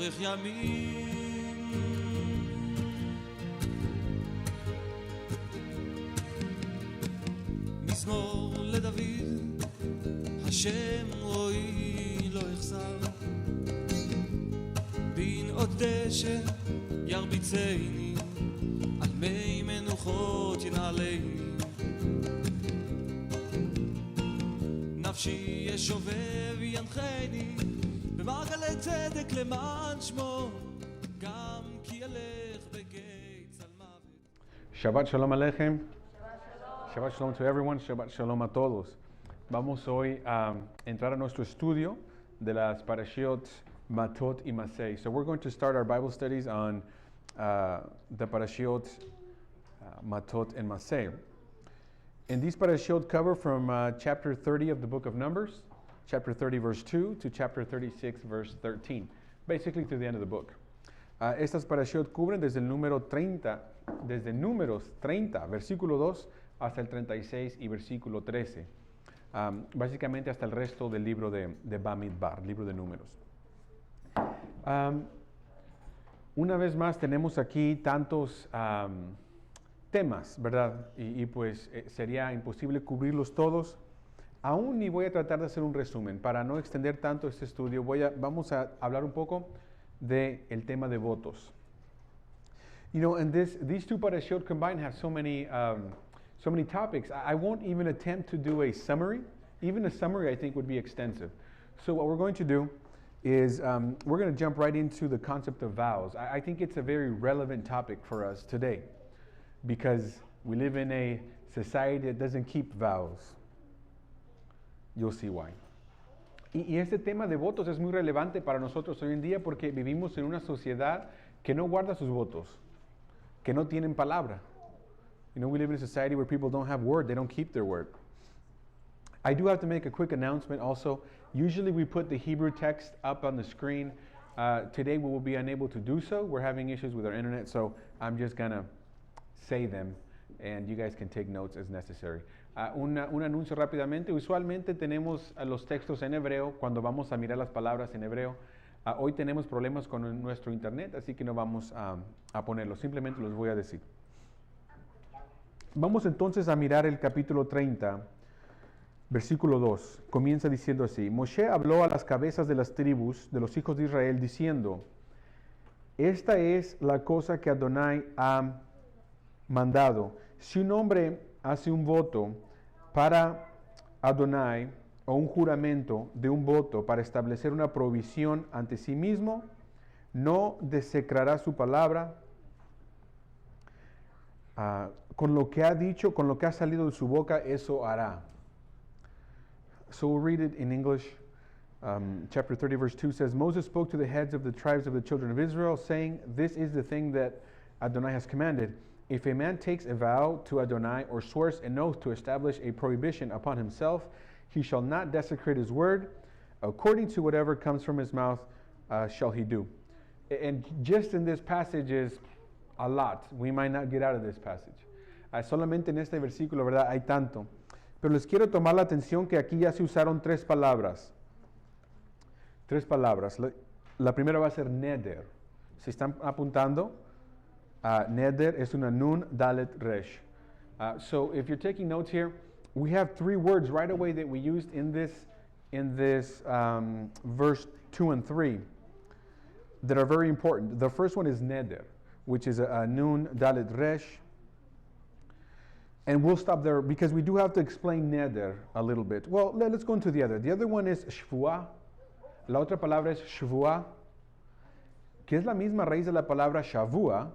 לאורך ימים. מזמור לדוד, השם רואי לא יחסר, בין עוד דשא ירביצני, על מי מנוחות ינעלני. נפשי ישובב ינחני, במעגלי צדק למען שמו, גם כי ילך בגיא צל מוות. Shabbat Shalom Aleichem. Shabbat Shalom to everyone. Shabbat Shalom a todos. Vamos hoy a entrar a nuestro estudio de las parashiot Matot y Masei. So we're going to start our Bible studies on the parashiot Matot and Masei. And these parashiot cover from chapter 30 of the book of Numbers, chapter 30 verse 2 to chapter 36 verse 13, basically to the end of the book. Estas parashiot cubren desde el número 30, desde números 30, versículo 2, hasta el 36 y versículo 13. Básicamente hasta el resto del libro de Bamidbar, libro de números. Una vez más tenemos aquí tantos temas, ¿verdad? Y pues sería imposible cubrirlos todos. Aún ni voy a tratar de hacer un resumen. Para no extender tanto este estudio, vamos a hablar un poco del tema de votos. You know, and these two parashiot combined have so many topics. I won't even attempt to do a summary. Even a summary I think would be extensive. So what we're going to do is we're going to jump right into the concept of vows. I think it's a very relevant topic for us today because we live in a society that doesn't keep vows. You'll see why. Y este tema de votos es muy relevante para nosotros hoy en día porque vivimos en una sociedad que no guarda sus votos, que no tienen palabra. You know, we live in a society where people don't have word, they don't keep their word. I do have to make a quick announcement also. Usually we put the Hebrew text up on the screen. Today we will be unable to do so. We're having issues with our internet, so I'm just gonna say them and you guys can take notes as necessary. Un anuncio rápidamente. Usualmente tenemos los textos en hebreo cuando vamos a mirar las palabras en hebreo. Hoy tenemos problemas con nuestro internet, así que no vamos a ponerlos. Simplemente los voy a decir. Vamos entonces a mirar el capítulo 30, versículo 2. Comienza diciendo así: Moshe habló a las cabezas de las tribus de los hijos de Israel diciendo: esta es la cosa que Adonai ha mandado. Si un hombre hace un voto para Adonai o un juramento de un voto para establecer una provisión ante sí mismo, no desecrará su palabra. Con lo que ha dicho, con lo que ha salido de su boca, eso hará. So we'll read it in English. Chapter 30 verse 2 says, Moses spoke to the heads of the tribes of the children of Israel, saying, this is the thing that Adonai has commanded. If a man takes a vow to Adonai or swears an oath to establish a prohibition upon himself, he shall not desecrate his word. According to whatever comes from his mouth shall he do. And just in this passage is a lot. We might not get out of this passage. Solamente en este versículo, ¿verdad? Hay tanto. Pero les quiero tomar la atención que aquí ya se usaron tres palabras. Tres palabras. La primera va a ser neder. ¿Se están apuntando? Neder es una nun dalet resh. So if you're taking notes here, we have three words right away that we used in this verse 2 and 3 that are very important. The first one is neder, which is a nun dalet resh. And we'll stop there because we do have to explain neder a little bit. Well, let's go into the other. The other one is shvuah. La otra palabra es shvuah, que es la misma raíz de la palabra shavua,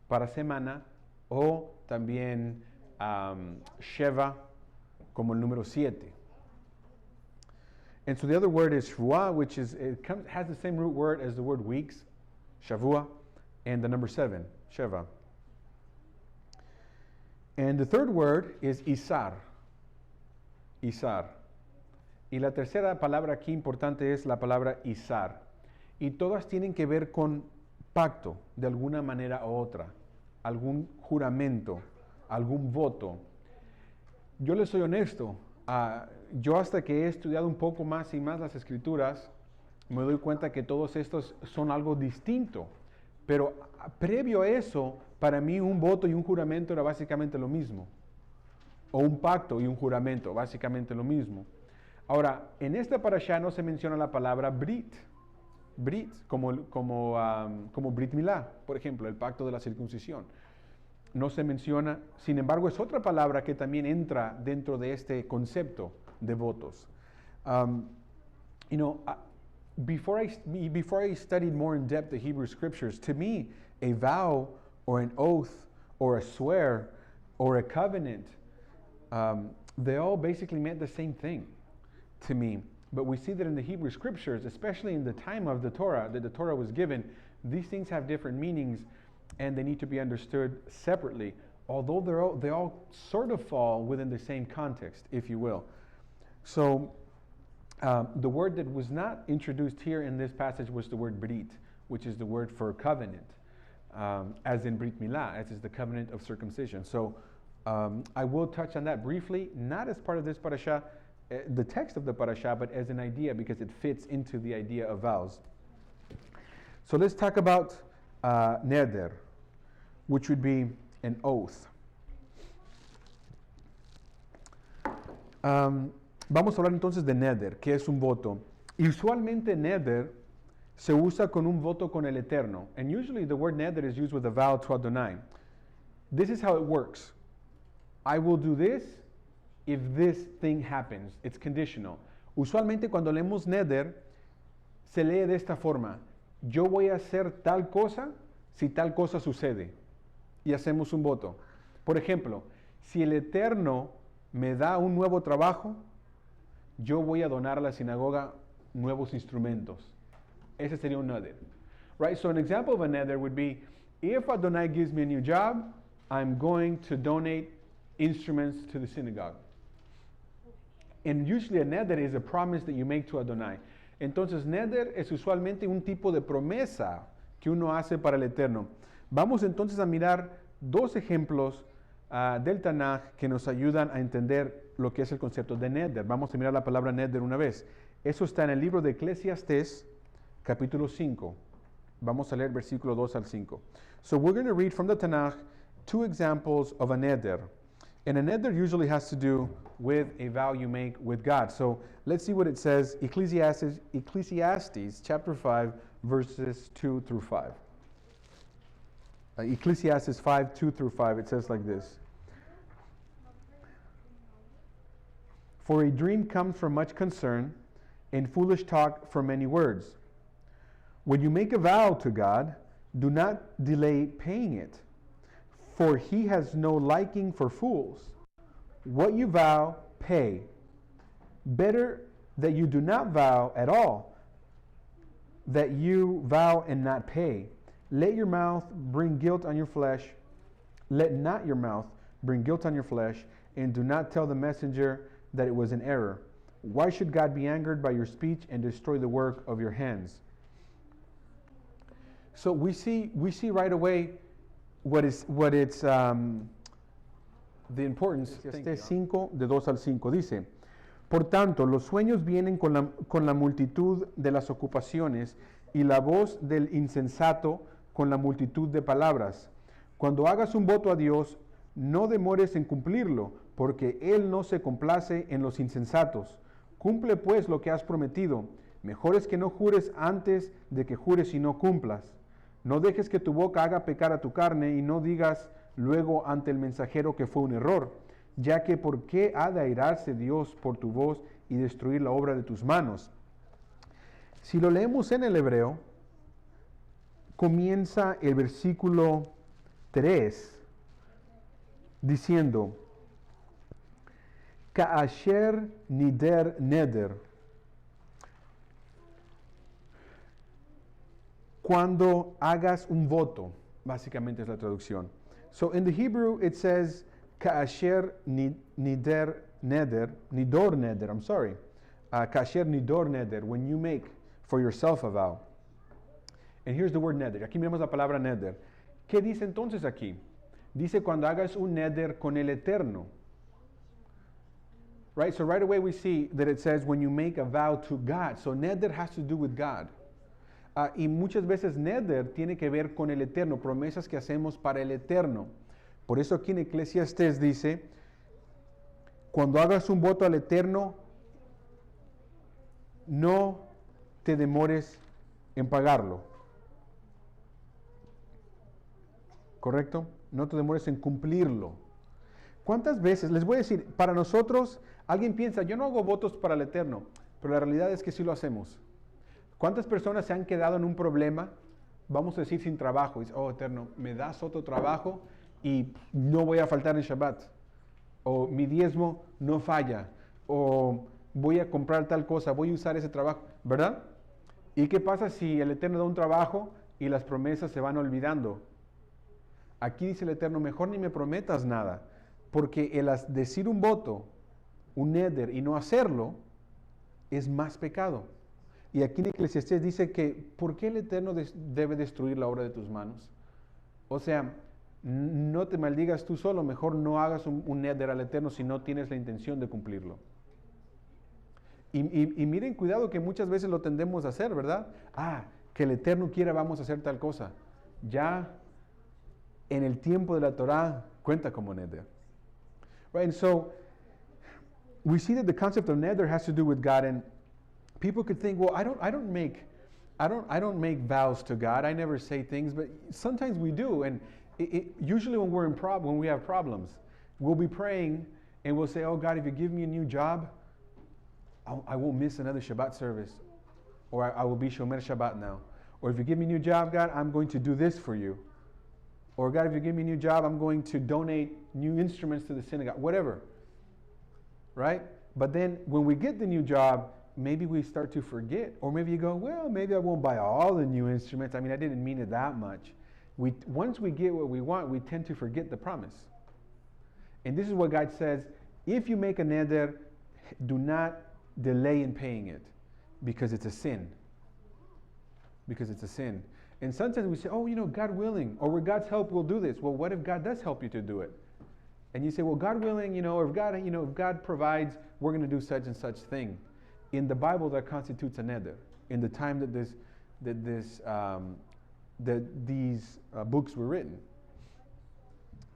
para semana, o también sheva, como el número 7. And so the other word is shvuah, which has the same root word as the word weeks, shavua, and the number 7, sheva. And the third word is isar, isar. Y la tercera palabra aquí importante es la palabra isar. Y todas tienen que ver con pacto, de alguna manera u otra, algún juramento, algún voto. Yo les soy honesto, yo hasta que he estudiado un poco más y más las escrituras, me doy cuenta que todos estos son algo distinto. Pero previo a eso, para mí un voto y un juramento era básicamente lo mismo. O un pacto y un juramento, básicamente lo mismo. Ahora, en esta parashá no se menciona la palabra Brit. Brit, como Brit Milá, por ejemplo, el pacto de la circuncisión. No se menciona, sin embargo, es otra palabra que también entra dentro de este concepto de votos. Before I studied more in depth the Hebrew scriptures, to me, a vow or an oath or a swear or a covenant, they all basically meant the same thing to me. But we see that in the Hebrew scriptures, especially in the time of the Torah, that the Torah was given, these things have different meanings and they need to be understood separately, although they all sort of fall within the same context, if you will. So the word that was not introduced here in this passage was the word Brit, which is the word for covenant, as in Brit Milah, as is the covenant of circumcision. So I will touch on that briefly, not as part of this parasha, the text of the parasha, but as an idea because it fits into the idea of vows. So let's talk about neder, which would be an oath. Vamos a hablar entonces de neder, que es un voto. Y usualmente neder se usa con un voto con el Eterno. And usually the word neder is used with a vow to Adonai. This is how it works. I will do this if this thing happens. It's conditional. Usualmente cuando leemos neder, se lee de esta forma. Yo voy a hacer tal cosa si tal cosa sucede. Y hacemos un voto. Por ejemplo, si el Eterno me da un nuevo trabajo, yo voy a donar a la sinagoga nuevos instrumentos. Ese sería un neder. Right? So an example of a neder would be, if Adonai gives me a new job, I'm going to donate instruments to the synagogue. And usually a neder is a promise that you make to Adonai. Entonces, neder es usualmente un tipo de promesa que uno hace para el Eterno. Vamos entonces a mirar dos ejemplos del Tanaj que nos ayudan a entender lo que es el concepto de neder. Vamos a mirar la palabra neder una vez. Eso está en el libro de Eclesiastés, capítulo 5. Vamos a leer versículo 2 al 5. So we're going to read from the Tanakh two examples of a neder. And a neder usually has to do with a vow you make with God. So let's see what it says, Ecclesiastes chapter 5, verses 2 through 5. Ecclesiastes 5, 2 through 5, it says like this. For a dream comes from much concern, and foolish talk from many words. When you make a vow to God, do not delay paying it, for he has no liking for fools. What you vow, pay. Better that you do not vow at all, that you vow and not pay. Let your mouth bring guilt on your flesh. Let not your mouth bring guilt on your flesh, and do not tell the messenger that it was an error. Why should God be angered by your speech and destroy the work of your hands? So we see right away what it's the importance. Este 5, de 2 al 5, dice, por tanto, los sueños vienen con la multitud de las ocupaciones y la voz del insensato con la multitud de palabras. Cuando hagas un voto a Dios, no demores en cumplirlo, porque Él no se complace en los insensatos. Cumple pues lo que has prometido. Mejor es que no jures antes de que jures y no cumplas. No dejes que tu boca haga pecar a tu carne y no digas luego ante el mensajero que fue un error, ya que ¿por qué ha de airarse Dios por tu voz y destruir la obra de tus manos? Si lo leemos en el hebreo, comienza el versículo 3 diciendo, Ka'asher nider neder. Cuando hagas un voto, básicamente es la traducción. So in the Hebrew it says Ka'asher nider neder, nidor neder, I'm sorry. Ka'asher nidor neder, when you make for yourself a vow. And here's the word neder. Aquí miramos la palabra neder. ¿Qué dice entonces aquí? Dice cuando hagas un neder con el Eterno. Right? So right away we see that it says when you make a vow to God. So neder has to do with God. Y muchas veces neder tiene que ver con el eterno, promesas que hacemos para el eterno. Por eso aquí en Eclesiastés dice, cuando hagas un voto al eterno, no te demores en pagarlo. ¿Correcto? No te demores en cumplirlo. ¿Cuántas veces? Les voy a decir, para nosotros, alguien piensa, yo no hago votos para el eterno, pero la realidad es que sí lo hacemos. ¿Cuántas personas se han quedado en un problema, vamos a decir, sin trabajo? Y dicen, oh, eterno, me das otro trabajo y no voy a faltar en Shabbat. O mi diezmo no falla. O voy a comprar tal cosa, voy a usar ese trabajo, ¿verdad? ¿Y qué pasa si el eterno da un trabajo y las promesas se van olvidando? Aquí dice el eterno, mejor ni me prometas nada, porque el decir un voto, un neder, y no hacerlo, es más pecado. Y aquí en Eclesiastés dice que, ¿por qué el eterno debe destruir la obra de tus manos? O sea, no te maldigas tú solo, mejor no hagas un neder al eterno si no tienes la intención de cumplirlo. Y miren, cuidado que muchas veces lo tendemos a hacer, ¿verdad? Que el eterno quiera, vamos a hacer tal cosa. Ya en el tiempo de la Torah cuenta como neder. Right, and so we see that the concept of neder has to do with God, and people could think, well, I don't make vows to God. I never say things, but sometimes we do, and usually when when we have problems, we'll be praying and we'll say, oh God, if you give me a new job, I won't miss another Shabbat service, or I will be Shomer Shabbat now. Or if you give me a new job, God, I'm going to do this for you. Or God, if you give me a new job, I'm going to donate new instruments to the synagogue, whatever. Right? But then when we get the new job, maybe we start to forget. Or maybe you go, well, maybe I won't buy all the new instruments. I mean, I didn't mean it that much. Once we get what we want, we tend to forget the promise. And this is what God says, if you make a neder, do not delay in paying it, because it's a sin. Because it's a sin. And sometimes we say, oh, God willing, or with God's help, we'll do this. Well, what if God does help you to do it? And you say, well, God willing, or if God provides, we're going to do such and such thing. In the Bible, that constitutes a neder. In the time that these books were written,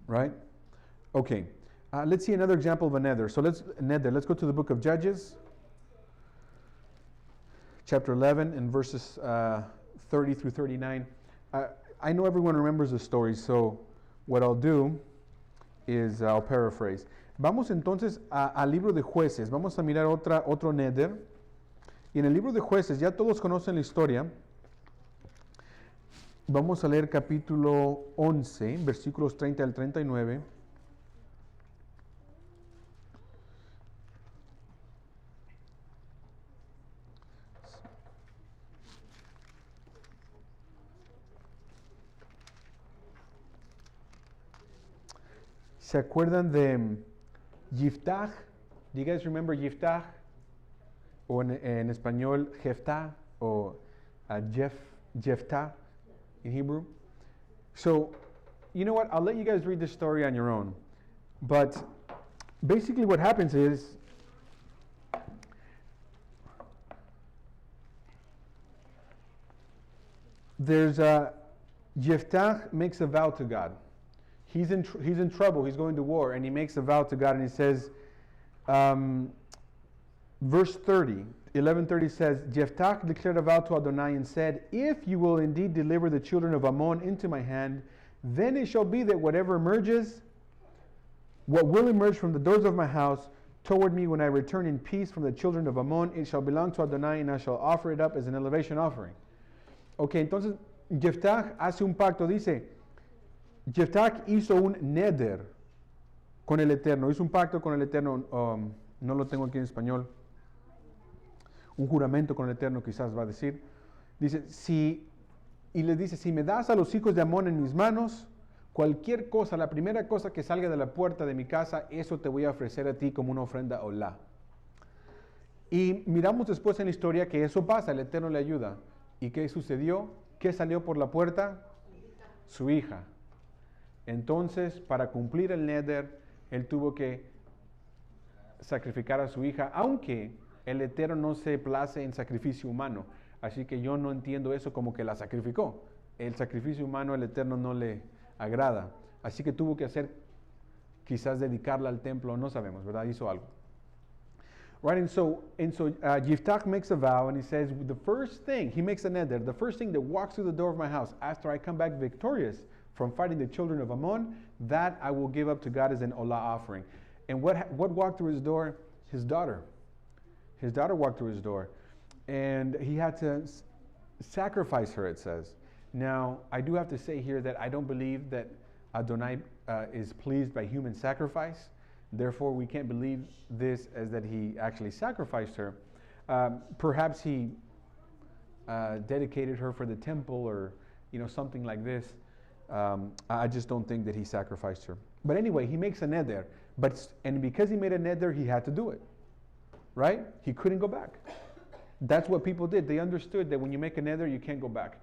right? Okay, let's see another example of a neder. So let's go to the book of Judges, chapter 11, and verses 30 through 39. I know everyone remembers the story, so what I'll do is I'll paraphrase. Vamos entonces al libro de Jueces. Vamos a mirar otro neder. Y en el libro de Jueces, ya todos conocen la historia. Vamos a leer capítulo 11, versículos 30 al 39. ¿Se acuerdan de Yiftach? Do you guys remember Yiftach? O en español, Jeftah, o Jephthah in Hebrew. So, you know what? I'll let you guys read this story on your own. But basically what happens is, Jephthah makes a vow to God. He's in trouble. He's going to war, and he makes a vow to God, and he says, verse 30, 11:30 says, Jephthah declared a vow to Adonai and said, if you will indeed deliver the children of Ammon into my hand, then it shall be that what will emerge from the doors of my house toward me when I return in peace from the children of Ammon, it shall belong to Adonai, and I shall offer it up as an elevation offering. Okay, entonces Jephthah hace un pacto, dice, Jephthah hizo un neder con el Eterno, hizo un pacto con el Eterno, no lo tengo aquí en español, un juramento con el Eterno quizás va a decir, dice, y les dice, si me das a los hijos de Amón en mis manos, cualquier cosa, la primera cosa que salga de la puerta de mi casa, eso te voy a ofrecer a ti como una ofrenda olá. Y miramos después en la historia que eso pasa, el Eterno le ayuda. ¿Y qué sucedió? ¿Qué salió por la puerta? Su hija. Entonces, para cumplir el neder, él tuvo que sacrificar a su hija, aunque el Eterno no se place en sacrificio humano. Así que yo no entiendo eso como que la sacrificó. El sacrificio humano el Eterno no le agrada. Así que tuvo que hacer, quizás dedicarla al templo, no sabemos, ¿verdad? Hizo algo. Right, and so Yiftach makes a vow, and he says, the first thing, he makes a neder, the first thing that walks through the door of my house after I come back victorious from fighting the children of Ammon, that I will give up to God as an olah offering. And what walked through his door? His daughter. His daughter walked through his door. And he had to sacrifice her, it says. Now, I do have to say here that I don't believe that Adonai is pleased by human sacrifice. Therefore, we can't believe this as that he actually sacrificed her. Perhaps he dedicated her for the temple or something like this. I just don't think that he sacrificed her. But anyway, he makes a neder. And because he made a neder, he had to do it. Right? He couldn't go back. That's what people did. They understood that when you make a neder, you can't go back.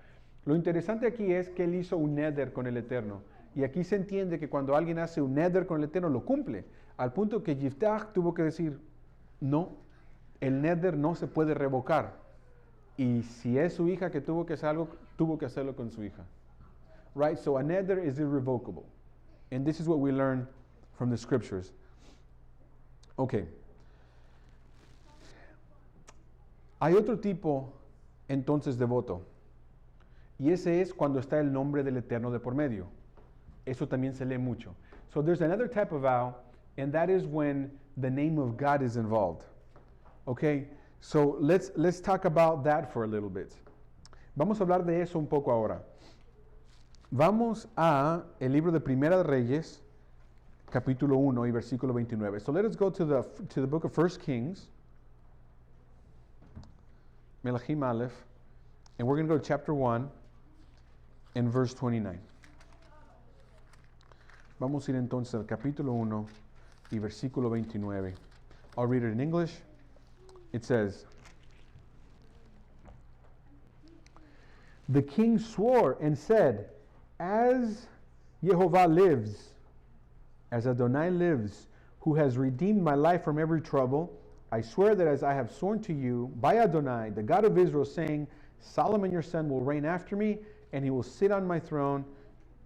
Lo interesante aquí es que él hizo un neder con el Eterno. Y aquí se entiende que cuando alguien hace un neder con el Eterno, lo cumple. Al punto que Yiftach tuvo que decir, no, el neder no se puede revocar. Y si es su hija que tuvo que hacer algo, tuvo que hacerlo con su hija. Right? So a neder is irrevocable. And this is what we learn from the scriptures. Okay. Hay otro tipo entonces de voto. Y ese es cuando está el nombre del Eterno de por medio. Eso también se lee mucho. So there's another type of vow, and that is when the name of God is involved. Okay? So let's talk about that for a little bit. Vamos a hablar de eso un poco ahora. Vamos a el libro de Primera de Reyes, capítulo 1 y versículo 29. So let us go to the book of 1 Kings, Melachim Aleph, and we're going to go to chapter 1 and verse 29. Vamos a ir entonces al capítulo 1 y versículo 29. I'll read it in English. It says, the king swore and said, as Yehovah lives, as Adonai lives, who has redeemed my life from every trouble, I swear that as I have sworn to you, by Adonai, the God of Israel, saying, Solomon your son will reign after me, and he will sit on my throne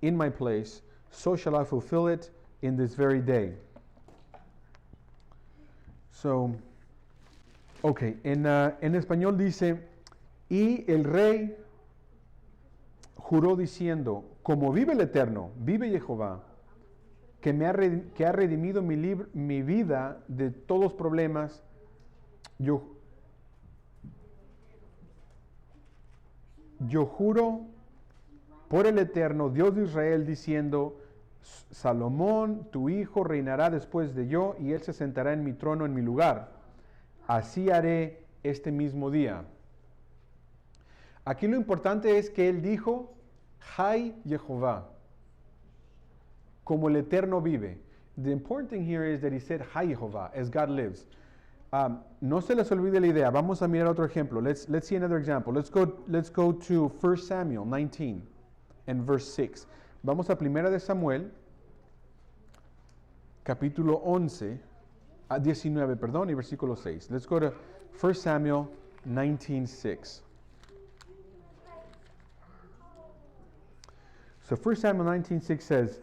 in my place, so shall I fulfill it in this very day. So, okay, en español dice, y el rey juró diciendo, como vive el Eterno, vive Jehová, que ha redimido mi vida de todos los problemas, yo juro por el Eterno, Dios de Israel, diciendo, Salomón, tu hijo, reinará después de yo, y él se sentará en mi trono, en mi lugar. Así haré este mismo día. Aquí lo importante es que él dijo, Hay Jehová, como el Eterno vive. The important thing here is that he said, Hay Jehová, as God lives. No se les olvide la idea. Vamos a mirar otro ejemplo. Let's see another example. Let's go to 1 Samuel 19 and verse 6. Vamos a Primera de Samuel, capítulo 19, perdón, y versículo 6. Let's go to 1 Samuel 19:6. So 1 Samuel 19:6 says,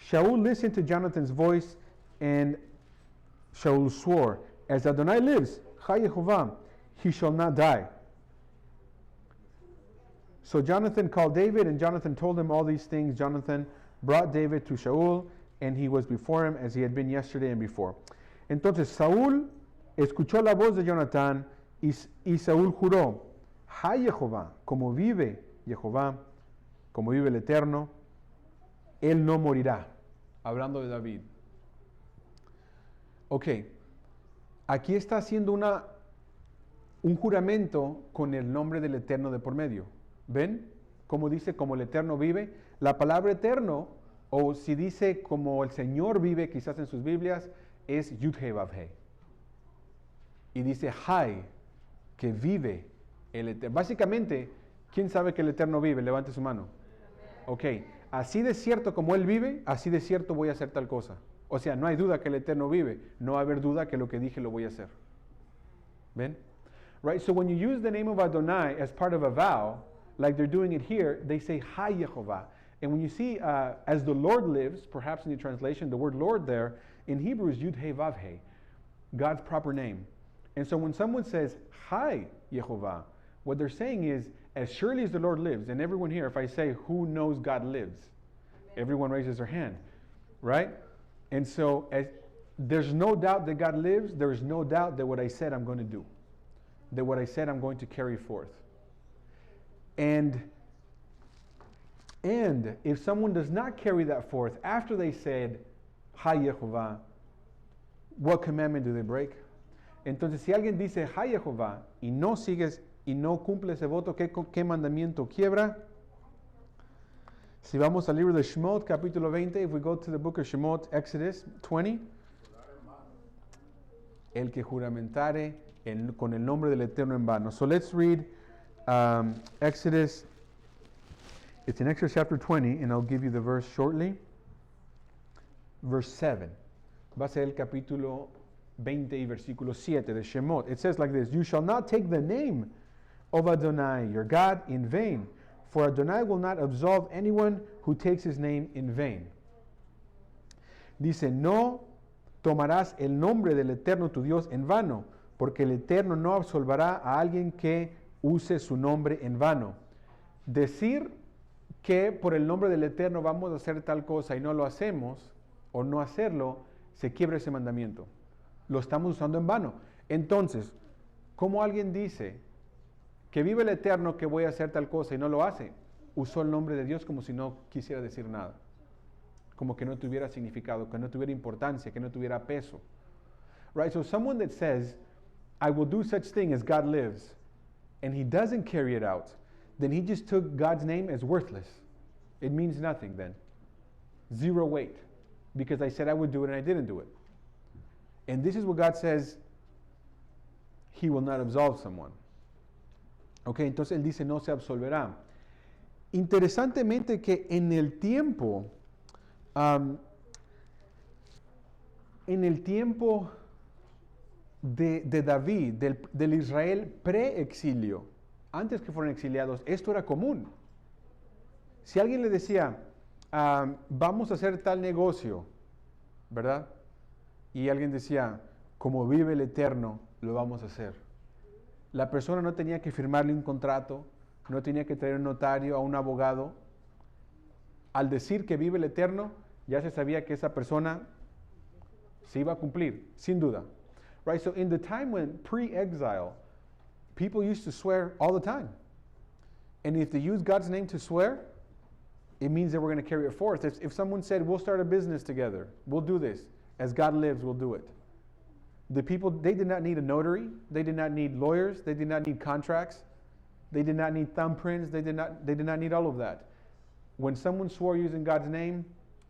Shaul listened to Jonathan's voice, and Shaul swore, as Adonai lives, Chai Yehovah, he shall not die. So Jonathan called David, and Jonathan told him all these things. Jonathan brought David to Shaul, and he was before him as he had been yesterday and before. Entonces Saúl escuchó la voz de Jonathan, y Saúl juró, Hay Jehová, como vive Jehová, como vive el Eterno, él no morirá. Hablando de David. Ok, aquí está haciendo un juramento con el nombre del Eterno de por medio. ¿Ven? Como dice, como el Eterno vive. La palabra eterno, o si dice como el Señor vive, quizás en sus Biblias, es Yud-Heh Vav-Heh. Y dice Hay, que vive el Eterno. Básicamente, ¿quién sabe que el Eterno vive? Levante su mano. Ok, así de cierto como Él vive, así de cierto voy a hacer tal cosa. O sea, no hay duda que el Eterno vive. No va a haber duda que lo que dije lo voy a hacer. ¿Ven? Right? So when you use the name of Adonai as part of a vow, like they're doing it here, they say, Hi Yehovah. And when you see, as the Lord lives, perhaps in the translation, the word Lord there, in Hebrew is Yud He Vav He, God's proper name. And so when someone says, Hi Yehovah, what they're saying is, as surely as the Lord lives, and everyone here, if I say, who knows God lives? Everyone raises their hand, right? And so there's no doubt that God lives. There is no doubt that what I said I'm going to do, that what I said I'm going to carry forth. And if someone does not carry that forth after they said, Hi Yehovah, what commandment do they break? Entonces, si alguien dice, Hi Yehovah, y no sigues, y no cumple ese voto, ¿qué mandamiento quiebra? Si vamos al libro de Shemot, capítulo 20, if we go to the book of Shemot, Exodus 20, el que juramentare con el nombre del Eterno en vano. So let's read Exodus. It's in Exodus chapter 20, and I'll give you the verse shortly. Verse 7. Va a ser el capítulo 20 y versículo 7 de Shemot. It says like this, You shall not take the name of Adonai, your God, in vain, for Adonai will not absolve anyone who takes his name in vain. Dice, no tomarás el nombre del Eterno tu Dios en vano, porque el Eterno no absolverá a alguien que use su nombre en vano. Decir que por el nombre del Eterno vamos a hacer tal cosa y no lo hacemos, o no hacerlo, se quiebra ese mandamiento. Lo estamos usando en vano. Entonces, ¿cómo alguien dice que vive el Eterno que voy a hacer tal cosa y no lo hace? Usó el nombre de Dios como si no quisiera decir nada. Como que no tuviera significado, que no tuviera importancia, que no tuviera peso. Right? So someone that says, I will do such thing as God lives, and he doesn't carry it out, then he just took God's name as worthless. It means nothing then. Zero weight. Because I said I would do it and I didn't do it. And this is what God says, he will not absolve someone. Ok, entonces él dice no se absolverá. Interesantemente que en el tiempo de David, del Israel pre-exilio, antes que fueran exiliados, esto era común. Si alguien le decía, vamos a hacer tal negocio, ¿verdad? Y alguien decía, como vive el Eterno, lo vamos a hacer. La persona no tenía que firmarle un contrato, no tenía que traer un notario, a un abogado. Al decir que vive el Eterno, ya se sabía que esa persona se iba a cumplir, sin duda. Right? So in the time when pre-exile, people used to swear all the time. And if they use God's name to swear, it means that we're going to carry it forth. If someone said, we'll start a business together, we'll do this. As God lives, we'll do it. The people, they did not need a notary. They did not need lawyers. They did not need contracts. They did not need thumbprints. They did not need all of that. When someone swore using God's name,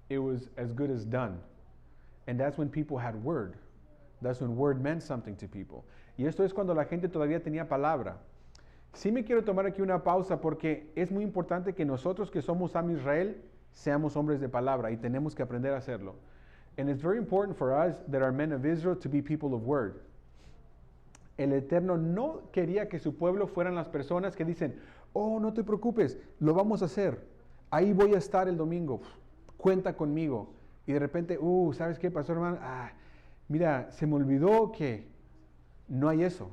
it was as good as done. And that's when people had word. That's when word meant something to people. Y esto es cuando la gente todavía tenía palabra. Sí me quiero tomar aquí una pausa porque es muy importante que nosotros que somos Am Israel seamos hombres de palabra y tenemos que aprender a hacerlo. And it's very important for us that are men of Israel to be people of word. El Eterno no quería que su pueblo fueran las personas que dicen, oh, no te preocupes, lo vamos a hacer. Ahí voy a estar el domingo, cuenta conmigo. Y de repente, ¿sabes qué pasó, hermano? Mira, se me olvidó que no hay eso.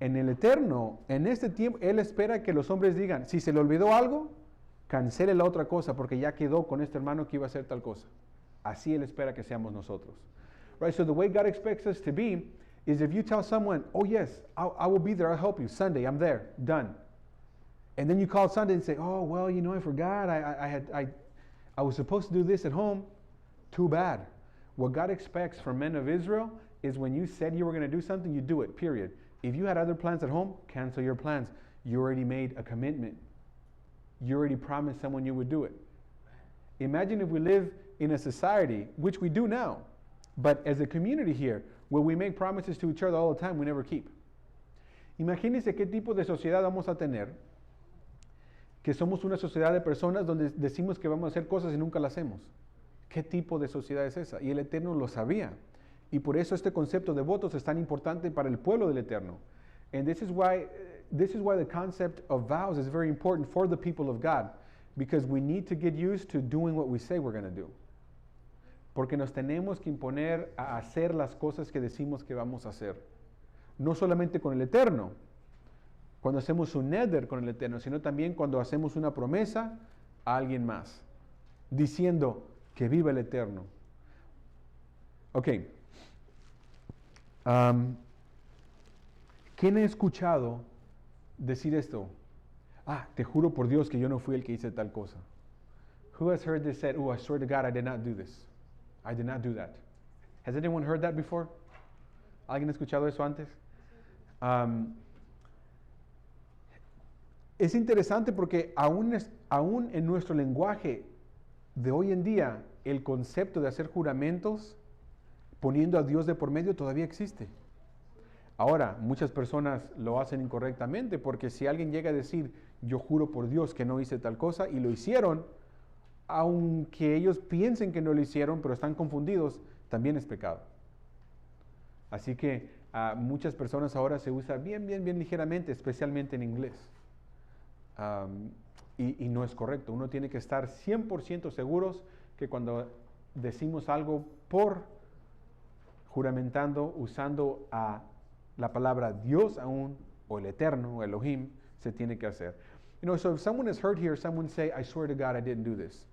En el Eterno, en este tiempo, Él espera que los hombres digan, si se le olvidó algo, cancele la otra cosa, porque ya quedó con este hermano que iba a hacer tal cosa. Así Él espera que seamos nosotros. Right, so the way God expects us to be is if you tell someone, oh yes, I will be there, I'll help you, Sunday, I'm there, done. And then you call Sunday and say, oh, well, you know, I forgot, I was supposed to do this at home. Too bad. What God expects from men of Israel is when you said you were going to do something, you do it, period. If you had other plans at home, cancel your plans. You already made a commitment. You already promised someone you would do it. Imagine if we live in a society, which we do now, but as a community here, where we make promises to each other all the time, we never keep. Imagínense qué tipo de sociedad vamos a tener, que somos una sociedad de personas donde decimos que vamos a hacer cosas y nunca las hacemos. ¿Qué tipo de sociedad es esa? Y el Eterno lo sabía. Y por eso este concepto de votos es tan importante para el pueblo del Eterno. And this is why the concept of vows is very important for the people of God, because we need to get used to doing what we say we're going to do. Porque nos tenemos que imponer a hacer las cosas que decimos que vamos a hacer. No solamente con el Eterno, cuando hacemos un neder con el Eterno, sino también cuando hacemos una promesa a alguien más, diciendo que viva el Eterno. Ok. ¿Quién ha escuchado decir esto? Te juro por Dios que yo no fui el que hice tal cosa. Who has heard this said, I swear to God I did not do this. I did not do that. Has anyone heard that before? ¿Alguien ha escuchado eso antes? Es interesante porque aún en nuestro lenguaje de hoy en día, el concepto de hacer juramentos poniendo a Dios de por medio todavía existe. Ahora, muchas personas lo hacen incorrectamente, porque si alguien llega a decir, yo juro por Dios que no hice tal cosa, y lo hicieron, aunque ellos piensen que no lo hicieron, pero están confundidos, también es pecado. Así que muchas personas ahora se usa bien ligeramente, especialmente en inglés. Y no es correcto. Uno tiene que estar 100% seguros que cuando decimos algo por juramentando, usando la palabra Dios aún, o el Eterno, o Elohim, se tiene que hacer. So if someone has heard here, someone say, I swear to God I didn't do this.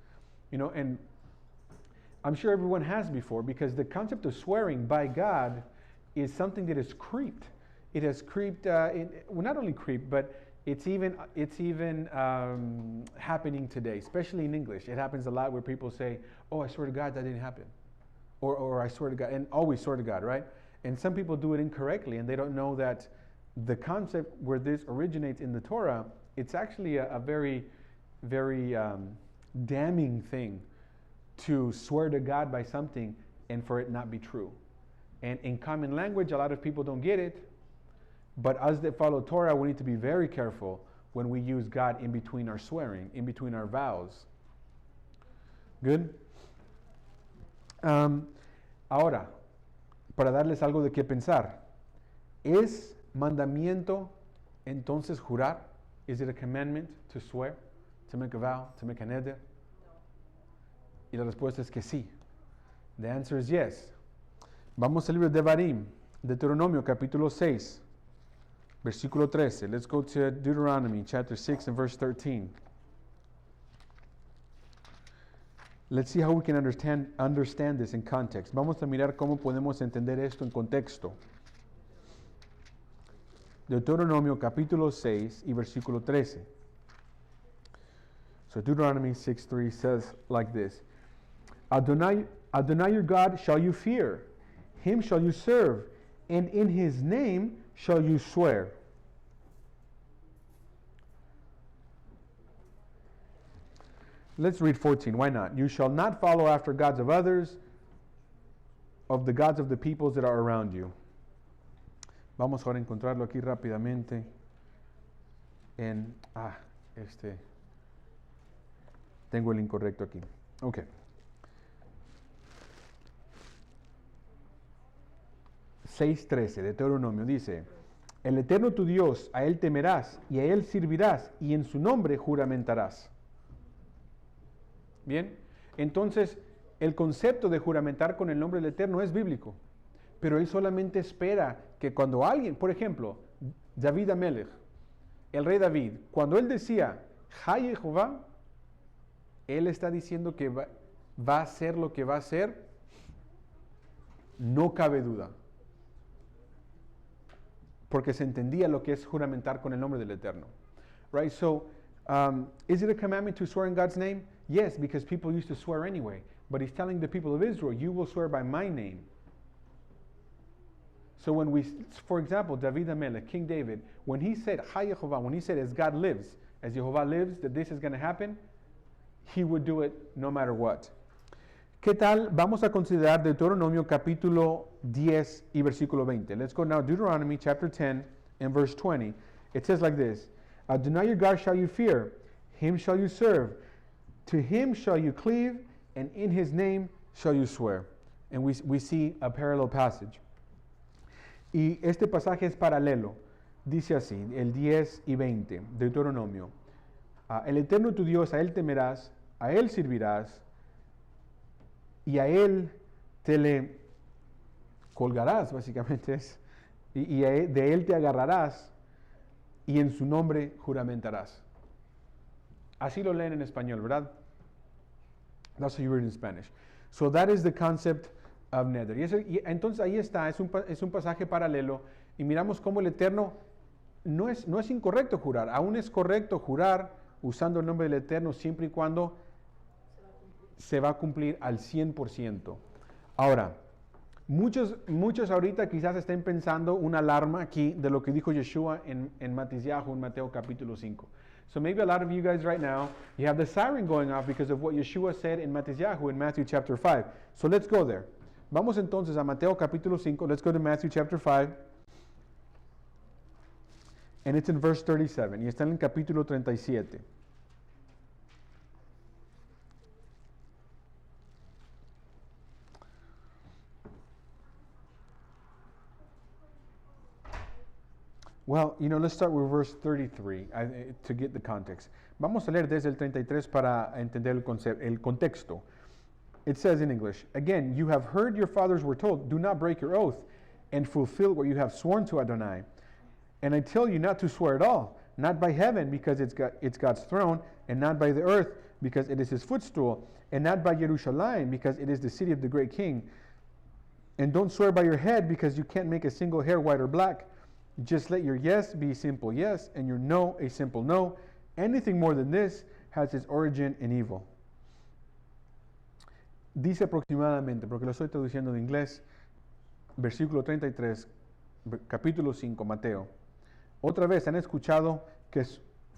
And I'm sure everyone has before, because the concept of swearing by God is something that has creeped. It has creeped, not only creeped, but it's even happening today, especially in English. It happens a lot where people say, I swear to God that didn't happen. Or I swear to God, and always swear to God, right? And some people do it incorrectly, and they don't know that the concept where this originates in the Torah, it's actually a very, very damning thing to swear to God by something and for it not be true. And in common language, a lot of people don't get it, but us that follow Torah, we need to be very careful when we use God in between our swearing, in between our vows. Good? Ahora, para darles algo de qué pensar, ¿es mandamiento entonces jurar? Is it a commandment to swear, to make a vow, to make a neder? Y la respuesta es que sí. The answer is yes. Vamos al libro de Devarim, Deuteronomio capítulo 6, versículo 13. Let's go to Deuteronomy chapter 6 and verse 13. Let's see how we can understand this in context. Vamos a mirar cómo podemos entender esto en contexto. Deuteronomio capítulo 6 y versículo 13. So Deuteronomy 6:3 says like this: Adonai your God shall you fear, him shall you serve, and in his name shall you swear. Let's read 14. Why not? You shall not follow after gods of others, of the gods of the peoples that are around you. Vamos ahora a encontrarlo aquí rápidamente. Tengo el incorrecto aquí. Ok. 6:13 de Deuteronomio dice: El Eterno tu Dios, a Él temerás y a Él servirás y en su nombre juramentarás. Bien, entonces el concepto de juramentar con el nombre del Eterno es bíblico, pero Él solamente espera que cuando alguien, por ejemplo, David Amelech, el rey David, cuando él decía, Jai Jehová, él está diciendo que va a hacer lo que va a hacer, no cabe duda. Porque se entendía lo que es juramentar con el nombre del Eterno. Right? So, is it a commandment to swear in God's name? Yes, because people used to swear anyway. But he's telling the people of Israel, you will swear by my name. So when for example, David Amelech, King David, when he said, Jai Jehová, when he said, as God lives, as Jehovah lives, that this is going to happen, he would do it no matter what. ¿Qué tal? Vamos a considerar Deuteronomio capítulo 10 y versículo 20. Let's go now, Deuteronomy chapter 10 and verse 20. It says like this: Adonai your God shall you fear, him shall you serve, to him shall you cleave, and in his name shall you swear. And we see a parallel passage. Y este pasaje es paralelo. Dice así, el 10 y 20, Deuteronomio. El Eterno tu Dios, a Él temerás, a Él servirás, y a Él te le colgarás, básicamente es, de Él te agarrarás, y en su nombre juramentarás. Así lo leen en español, ¿verdad? That's how you read it in Spanish. So that is the concept of nether. Y entonces ahí está, es un pasaje paralelo, y miramos cómo el Eterno no es incorrecto jurar, aún es correcto jurar usando el nombre del Eterno siempre y cuando se va a cumplir al 100%. Ahora, muchos ahorita quizás estén pensando una alarma aquí de lo que dijo Yeshua en Mateo capítulo 5. So maybe a lot of you guys right now, you have the siren going off because of what Yeshua said in Matthew chapter 5. So let's go there. Vamos entonces a Mateo capítulo 5. Let's go to Matthew chapter 5. And it's in verse 37. Y está en el capítulo 37. Well, let's start with verse 33 to get the context. Vamos a leer desde el 33 para entender el contexto. It says in English, again, you have heard your fathers were told, do not break your oath and fulfill what you have sworn to Adonai. And I tell you not to swear at all, not by heaven because it's God's throne, and not by the earth because it is his footstool, and not by Jerusalem because it is the city of the great king. And don't swear by your head because you can't make a single hair white or black. Just let your yes be a simple yes, and your no a simple no. Anything more than this has its origin in evil. Dice aproximadamente, porque lo estoy traduciendo de inglés, versículo 33, capítulo 5, Mateo. Otra vez han escuchado que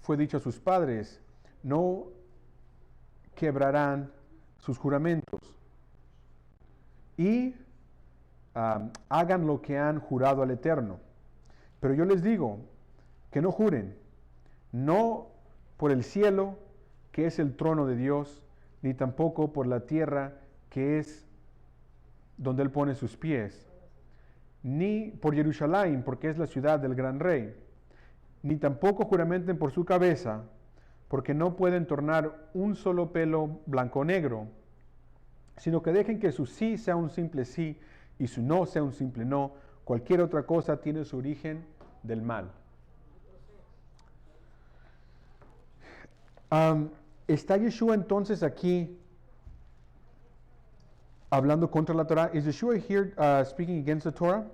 fue dicho a sus padres, no quebrarán sus juramentos y hagan lo que han jurado al Eterno. Pero yo les digo que no juren, no por el cielo, que es el trono de Dios, ni tampoco por la tierra, que es donde Él pone sus pies, ni por Jerusalén, porque es la ciudad del gran rey, ni tampoco juramenten por su cabeza, porque no pueden tornar un solo pelo blanco o negro, sino que dejen que su sí sea un simple sí y su no sea un simple no. Cualquier otra cosa tiene su origen del mal. ¿Está Yeshua entonces aquí hablando contra la Torah? Is Yeshua here speaking against the Torah?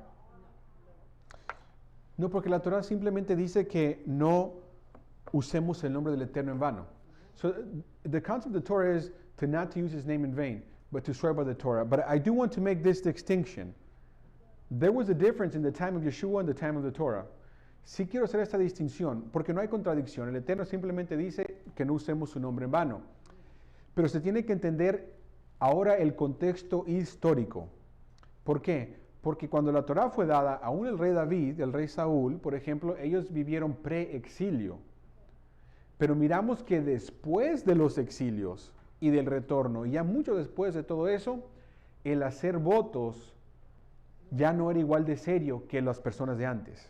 No, porque la Torah simplemente dice que no usemos el nombre del Eterno en vano. So the concept of the Torah is to not to use his name in vain, but to swear by the Torah. But I do want to make this distinction. There was a difference in the time of Yeshua and the time of the Torah. Sí quiero hacer esta distinción, porque no hay contradicción. El Eterno simplemente dice que no usemos su nombre en vano. Pero se tiene que entender ahora el contexto histórico. ¿Por qué? Porque cuando la Torah fue dada, aún el rey David, el rey Saúl, por ejemplo, ellos vivieron pre-exilio. Pero miramos que después de los exilios y del retorno, y ya mucho después de todo eso, el hacer votos ya no era igual de serio que las personas de antes.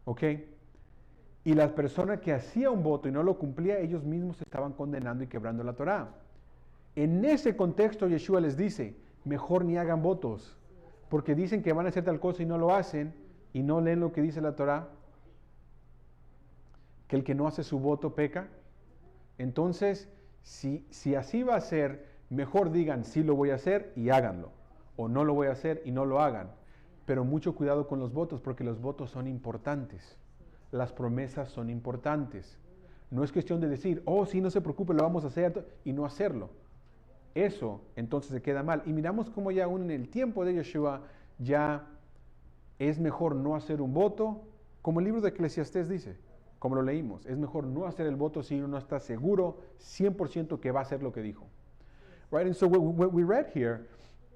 ¿Ok? Y las personas que hacían un voto y no lo cumplía, ellos mismos estaban condenando y quebrando la Torah. En ese contexto, Yeshua les dice, mejor ni hagan votos, porque dicen que van a hacer tal cosa y no lo hacen, y no leen lo que dice la Torah, que el que no hace su voto peca. Entonces, si así va a ser, mejor digan, sí lo voy a hacer y háganlo, o no lo voy a hacer y no lo hagan. Pero mucho cuidado con los votos, porque los votos son importantes. Las promesas son importantes. No es cuestión de decir, oh, sí, no se preocupe, lo vamos a hacer, y no hacerlo. Eso entonces se queda mal. Y miramos cómo ya aún en el tiempo de Yeshua ya es mejor no hacer un voto, como el libro de Eclesiastés dice, como lo leímos. Es mejor no hacer el voto si uno no está seguro 100% que va a hacer lo que dijo. Right? And so what we read here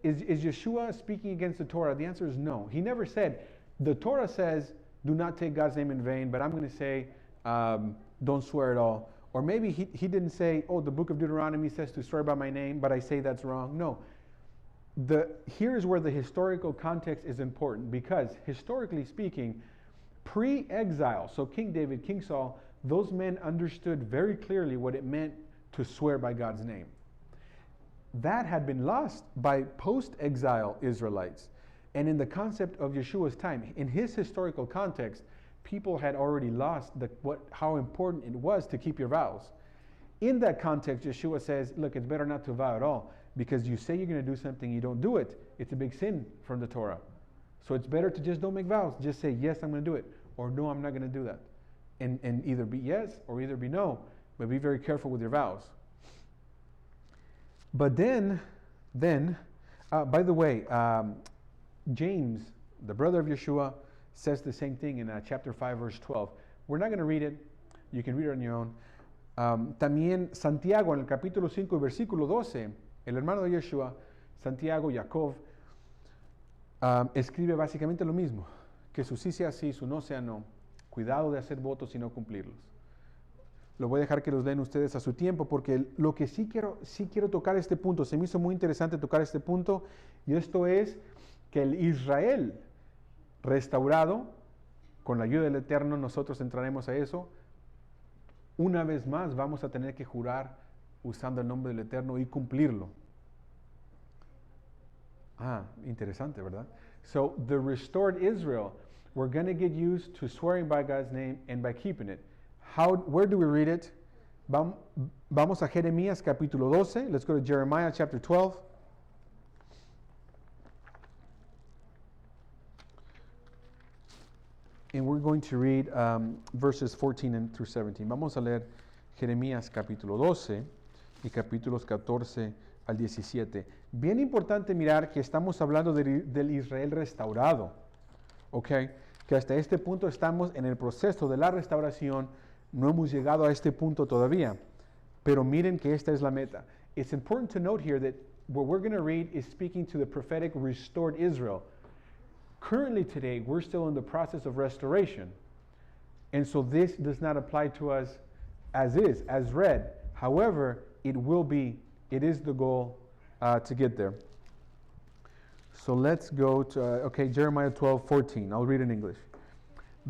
is Yeshua speaking against the Torah? The answer is no. He never said, the Torah says, do not take God's name in vain, but I'm going to say, don't swear at all. Or maybe he didn't say, oh, the book of Deuteronomy says to swear by my name, but I say that's wrong. No. Here's where the historical context is important, because historically speaking, pre-exile, so King David, King Saul, those men understood very clearly what it meant to swear by God's name. That had been lost by post-exile Israelites. And in the concept of Yeshua's time, in his historical context, people had already lost how important it was to keep your vows. In that context, Yeshua says, look, it's better not to vow at all, because you say you're going to do something, you don't do it. It's a big sin from the Torah. So it's better to just don't make vows. Just say, yes, I'm going to do it, or no, I'm not going to do that. And either be yes or either be no, but be very careful with your vows. But then, by the way, James, the brother of Yeshua, says the same thing in chapter 5, verse 12. We're not going to read it. You can read it on your own. También Santiago, en el capítulo 5, versículo 12, el hermano de Yeshua, Santiago, Jacob, escribe básicamente lo mismo, que su sí sea sí, su no sea no. Cuidado de hacer votos y no cumplirlos. Lo voy a dejar que los lean ustedes a su tiempo, porque lo que sí quiero tocar este punto, se me hizo muy interesante tocar este punto, y esto es que el Israel restaurado, con la ayuda del Eterno, nosotros entraremos a eso. Una vez más vamos a tener que jurar usando el nombre del Eterno y cumplirlo. Interesante, ¿verdad? So, the restored Israel, we're going to get used to swearing by God's name and by keeping it. Where do we read it? Vamos a Jeremías capítulo 12. Let's go to Jeremiah chapter 12. And we're going to read verses 14 through 17. Vamos a leer Jeremías capítulo 12 y capítulos 14 al 17. Bien importante mirar que estamos hablando del Israel restaurado. ¿Ok? Que hasta este punto estamos en el proceso de la restauración. No hemos llegado a este punto todavía. Pero miren que esta es la meta. It's important to note here that what we're going to read is speaking to the prophetic restored Israel. Currently today, we're still in the process of restoration. And so this does not apply to us as read. However, it is the goal to get there. So let's go to, Jeremiah 12:14. I'll read in English.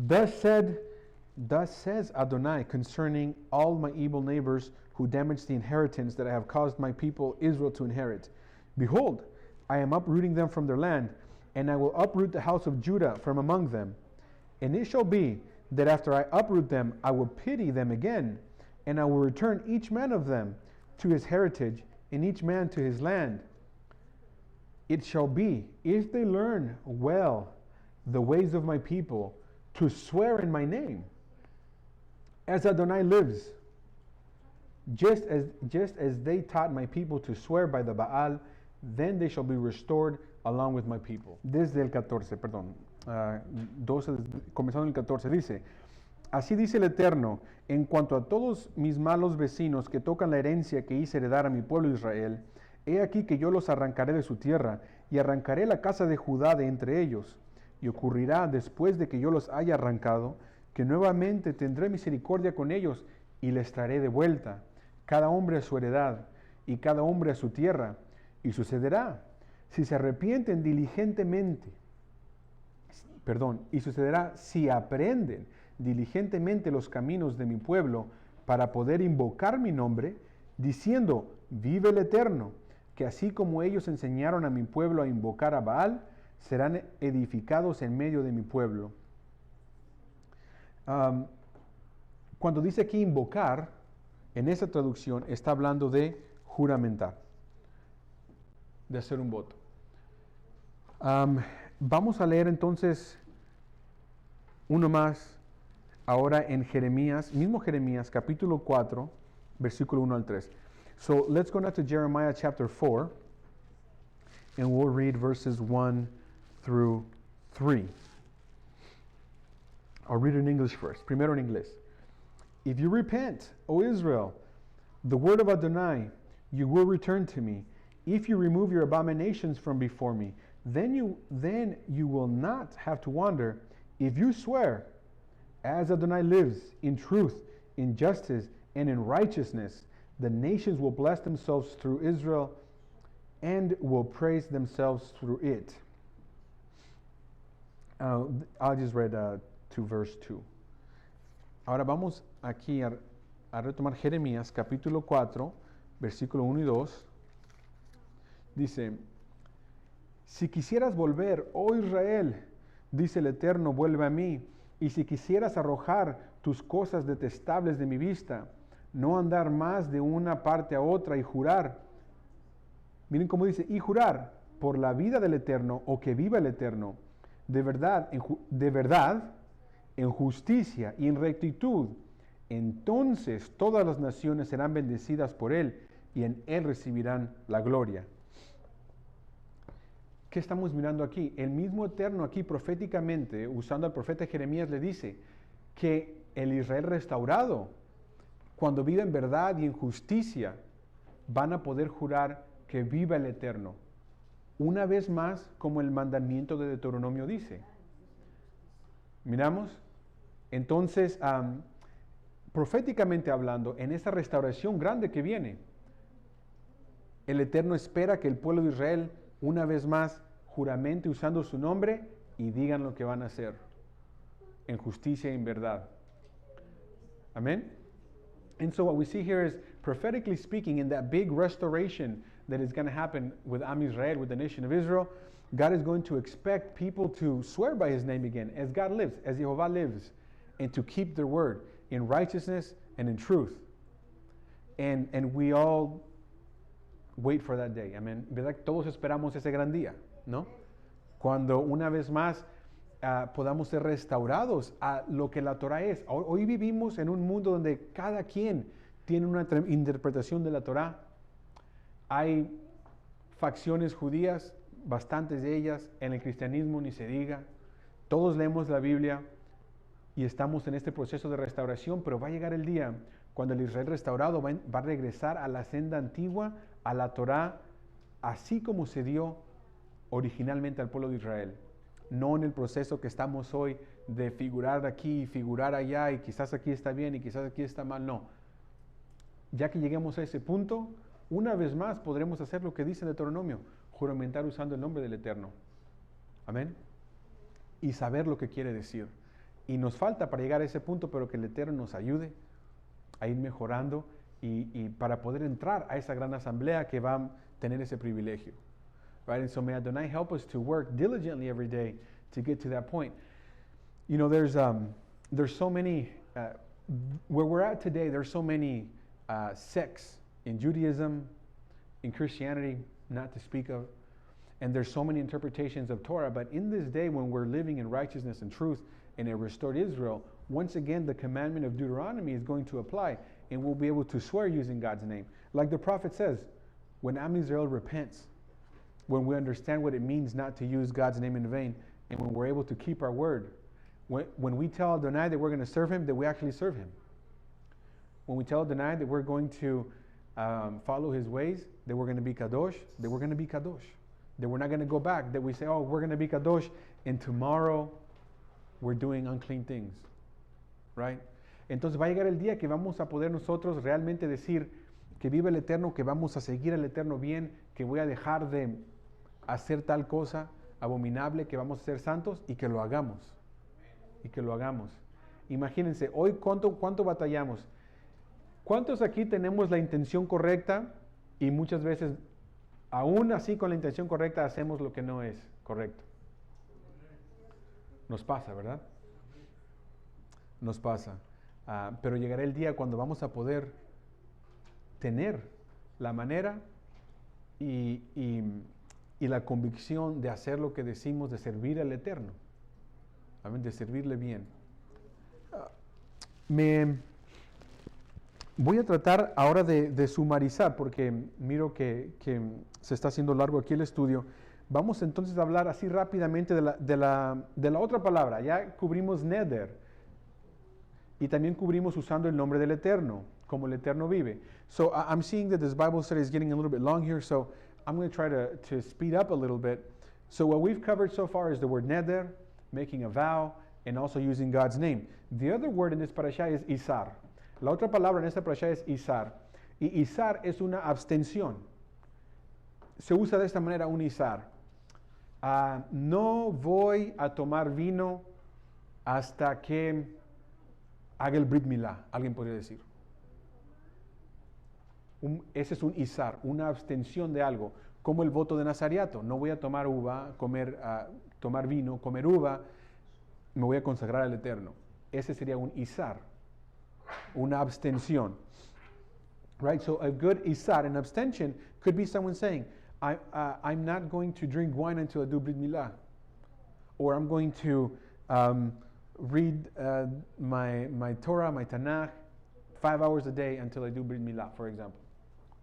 Thus says Adonai concerning all my evil neighbors who damaged the inheritance that I have caused my people Israel to inherit. Behold, I am uprooting them from their land, and I will uproot the house of Judah from among them. And it shall be that after I uproot them, I will pity them again, and I will return each man of them to his heritage, and each man to his land. It shall be, if they learn well the ways of my people, to swear in my name, as Adonai lives, just as they taught my people to swear by the Baal, then they shall be restored along with my people. Desde el 14, 12, comenzando el 14, dice, así dice el Eterno, en cuanto a todos mis malos vecinos que tocan la herencia que hice heredar a mi pueblo Israel, he aquí que yo los arrancaré de su tierra, y arrancaré la casa de Judá de entre ellos, y ocurrirá después de que yo los haya arrancado, que nuevamente tendré misericordia con ellos, y les traeré de vuelta, cada hombre a su heredad, y cada hombre a su tierra, y sucederá, si se arrepienten diligentemente, y sucederá si aprenden diligentemente los caminos de mi pueblo para poder invocar mi nombre, diciendo, vive el Eterno, que así como ellos enseñaron a mi pueblo a invocar a Baal, serán edificados en medio de mi pueblo. Cuando dice aquí invocar, en esa traducción está hablando de juramentar, de hacer un voto. Vamos a leer entonces uno más ahora en Jeremías, mismo Jeremías, capítulo 4, versículo 1 al 3. So let's go now to Jeremiah chapter 4, and we'll read verses 1 through 3. I'll read it in English first. Primero en inglés. If you repent, O Israel, the word of Adonai, you will return to me. If you remove your abominations from before me, then you will not have to wander. If you swear, as Adonai lives, in truth, in justice, and in righteousness. The nations will bless themselves through Israel and will praise themselves through it. I'll just read to verse 2. Ahora vamos aquí a retomar Jeremías capítulo 4, versículo 1 y 2. Dice, si quisieras volver, oh Israel, dice el Eterno, vuelve a mí. Y si quisieras arrojar tus cosas detestables de mi vista, no andar más de una parte a otra y jurar. Miren cómo dice, y jurar por la vida del Eterno o que viva el Eterno. De verdad, en justicia y en rectitud, entonces todas las naciones serán bendecidas por él y en él recibirán la gloria. ¿Qué estamos mirando aquí? El mismo Eterno aquí proféticamente, usando al profeta Jeremías, le dice que el Israel restaurado, cuando vive en verdad y en justicia, van a poder jurar que viva el Eterno. Una vez más, como el mandamiento de Deuteronomio dice. ¿Miramos? Entonces, proféticamente hablando, en esa restauración grande que viene, el Eterno espera que el pueblo de Israel, una vez más, juramente usando su nombre y digan lo que van a hacer, en justicia y en verdad. Amén. And so what we see here is, prophetically speaking, in that big restoration that is going to happen with Am Israel, with the nation of Israel, God is going to expect people to swear by his name again, as God lives, as Jehovah lives, and to keep their word in righteousness and in truth. And we all wait for that day. Amén. ¿Verdad? Todos esperamos ese gran día, ¿no? Cuando una vez más podamos ser restaurados a lo que la Torah es. Hoy vivimos en un mundo donde cada quien tiene una interpretación de la Torah. Hay facciones judías, bastantes de ellas, en el cristianismo ni se diga. Todos leemos la Biblia y estamos en este proceso de restauración, pero va a llegar el día cuando el Israel restaurado va a regresar a la senda antigua, a la Torah, así como se dio originalmente al pueblo de Israel. No en el proceso que estamos hoy de figurar aquí y figurar allá y quizás aquí está bien y quizás aquí está mal, no. Ya que lleguemos a ese punto, una vez más podremos hacer lo que dice Deuteronomio, juramentar usando el nombre del Eterno. Amén. Y saber lo que quiere decir. Y nos falta para llegar a ese punto, pero que el Eterno nos ayude a ir mejorando y para poder entrar a esa gran asamblea que va a tener ese privilegio. Right? And so may Adonai help us to work diligently every day to get to that point. You know, there's so many, where we're at today, there's so many sects in Judaism, in Christianity, not to speak of, and there's so many interpretations of Torah, but in this day when we're living in righteousness and truth in a restored Israel, once again the commandment of Deuteronomy is going to apply, and we'll be able to swear using God's name. Like the prophet says, when Am Israel repents, when we understand what it means not to use God's name in vain, and when we're able to keep our word, when we tell Adonai that we're going to serve him, that we actually serve him. When we tell Adonai that we're going to follow his ways, that we're going to be kadosh, that we're going to be kadosh. That we're not going to go back, that we say, oh, we're going to be kadosh, and tomorrow we're doing unclean things. Right? Entonces va a llegar el día que vamos a poder nosotros realmente decir que vive el Eterno, que vamos a seguir al Eterno bien, que voy a dejar de hacer tal cosa abominable, que vamos a ser santos y que lo hagamos. Y que lo hagamos. Imagínense, hoy cuánto batallamos. ¿Cuántos aquí tenemos la intención correcta y muchas veces, aún así con la intención correcta, hacemos lo que no es correcto? Nos pasa, ¿verdad? Nos pasa. Pero llegará el día cuando vamos a poder tener la manera y la convicción de hacer lo que decimos, de servir al Eterno. Amén, de servirle bien. Voy a tratar ahora de sumarizar, porque miro que se está haciendo largo aquí el estudio. Vamos entonces a hablar así rápidamente de la otra palabra. Ya cubrimos neder y también cubrimos usando el nombre del Eterno, como el Eterno vive. So I'm seeing that this Bible study is getting a little bit long here, so I'm going to try to speed up a little bit. So what we've covered so far is the word neder, making a vow, and also using God's name. The other word in this parasha is isar. La otra palabra en esta parasha es izar. Y izar es una abstención. Se usa de esta manera un izar. No voy a tomar vino hasta que haga el Brit Milá, alguien podría decir. Ese es un izar, una abstención de algo, como el voto de Nazariato. No voy a tomar uva, tomar vino, comer uva, me voy a consagrar al Eterno. Ese sería un izar, una abstención. Right? So a good izar, an abstention, could be someone saying, I'm not going to drink wine until I do Brit Milah. Or I'm going to read my Torah, my Tanakh, 5 hours a day until I do Brit Milah, for example.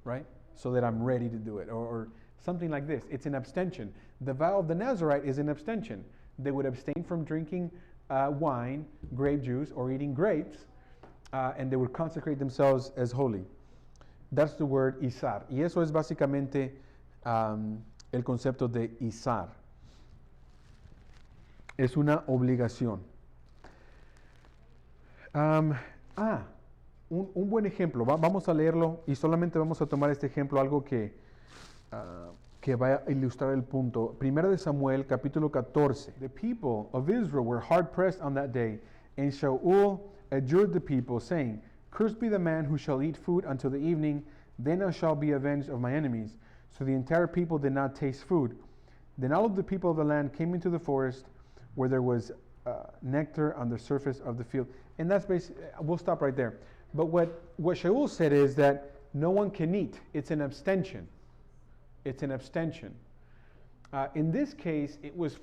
Right? So that I'm ready to do it. Or something like this. It's an abstention. The vow of the Nazarite is an abstention. They would abstain from drinking wine, grape juice, or eating grapes, and they would consecrate themselves as holy. That's the word izar. Y eso es básicamente el concepto de izar. Es una obligación. Un buen ejemplo. Vamos a leerlo y solamente vamos a tomar este ejemplo, algo que va a ilustrar el punto. Primera de Samuel, capítulo 14. The people of Israel were hard pressed on that day, and Shaul adjured the people, saying, Cursed be the man who shall eat food until the evening, then I shall be avenged of my enemies. So the entire people did not taste food. Then all of the people of the land came into the forest where there was nectar on the surface of the field. And that's basically, we'll stop right there. But what Shaul said is that no one can eat. It's an abstention. It's an abstention. In this case, it was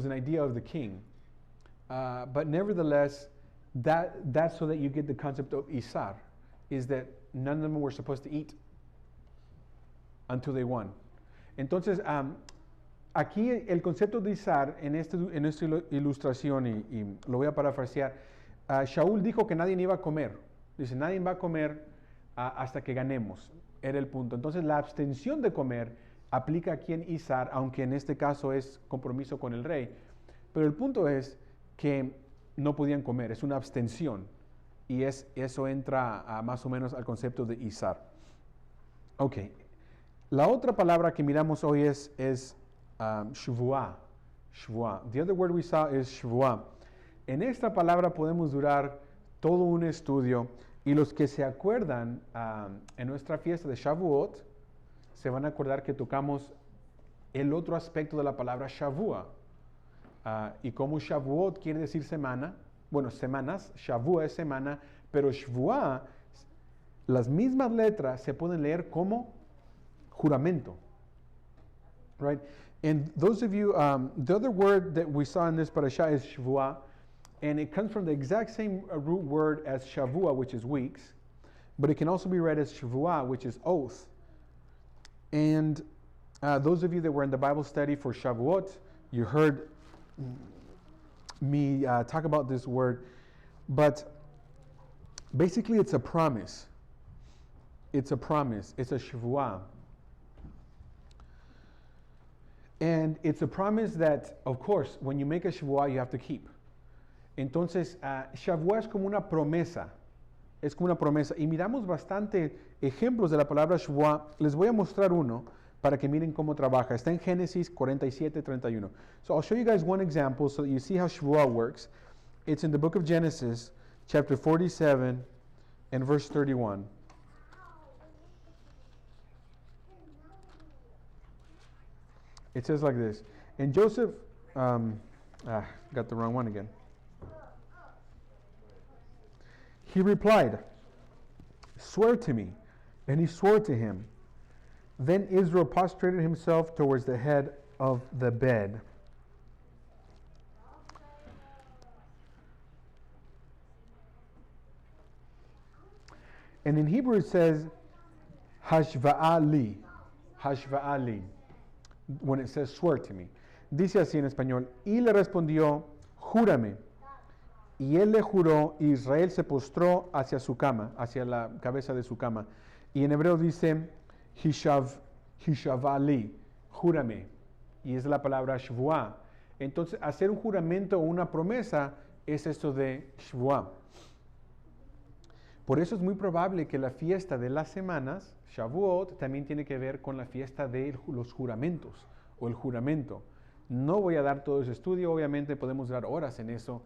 an idea of the king. But nevertheless, that's so that you get the concept of Isar, is that none of them were supposed to eat until they won. Entonces, aquí el concepto de Isar, en esta ilustración, y lo voy a parafrasear, Shaul dijo que nadie iba a comer. Dice, nadie va a comer hasta que ganemos. Era el punto. Entonces, la abstención de comer aplica aquí en Isar, aunque en este caso es compromiso con el rey. Pero el punto es que no podían comer, es una abstención. Y eso entra más o menos al concepto de Isar. Ok. La otra palabra que miramos hoy es Shvuah. Shvuah. The other word we saw is Shvuah. En esta palabra podemos durar todo un estudio, y los que se acuerdan en nuestra fiesta de Shavuot se van a acordar que tocamos el otro aspecto de la palabra Shavua. Y como Shavuot quiere decir semana, bueno, semanas, Shavua es semana, pero Shvuah, las mismas letras se pueden leer como juramento. Right? And those of you, the other word that we saw in this parasha is Shvuah, and it comes from the exact same root word as Shavua, which is weeks, but it can also be read as Shvuah, which is oath. And those of you that were in the Bible study for Shavuot, you heard me talk about this word, but basically it's a promise. It's a promise. It's a Shvuah. And it's a promise that, of course, when you make a Shvuah, you have to keep. Entonces, Shavuah es como una promesa. Es como una promesa. Y miramos bastante ejemplos de la palabra Shvuah. Les voy a mostrar uno para que miren cómo trabaja. Está en Génesis 47:31. So I'll show you guys one example so that you see how Shvuah works. It's in the book of Genesis, chapter 47 and verse 31. It says like this. And Joseph, got the wrong one again. He replied, "Swear to me." And he swore to him. Then Israel prostrated himself towards the head of the bed. And in Hebrew it says, Hashva'ali. Hashva'ali. When it says, swear to me. Dice así en español, y le respondió, júrame. Y él le juró, y Israel se postró hacia su cama, hacia la cabeza de su cama. Y en hebreo dice, Hishavali, júrame. Y es la palabra Shvuah. Entonces, hacer un juramento o una promesa es esto de Shvuah. Por eso es muy probable que la fiesta de las semanas, Shavuot, también tiene que ver con la fiesta de los juramentos o el juramento. No voy a dar todo ese estudio, obviamente podemos dar horas en eso,